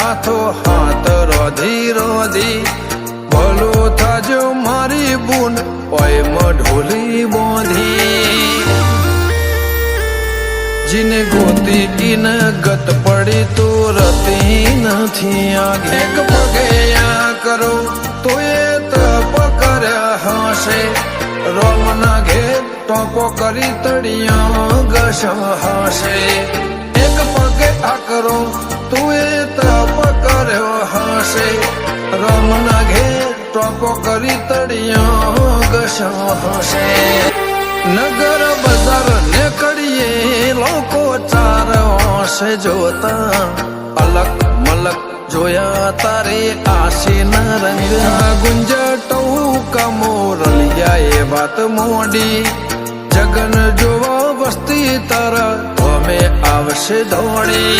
હાથો હાથ રોધી રોધી ભલું થાજો મારી બૂન ઓય ઢોલી બોધી જીને ગોતી ઈન ગત પડી તો રતી નથી આગે એક પગે આ કરો તો એ તપ કર્યા હશે રોમના ઘેર ટોપો કરી તળિયા ઘસ હશે એક પગે આ કરો તું એ તપ કર્યો હશે રોમના ઘેર ટોપો કરી તળિયા ઘસ હશે નગર બજાર ને કરીએ લોકો ચાર હોશે જોતા અલક મલક જોયા તારે આશીના રંગ ગુંજટવું કમોરલિયા એ વાત મોડી જગન જોવા વસ્તી તારા અમે આવશે દોડી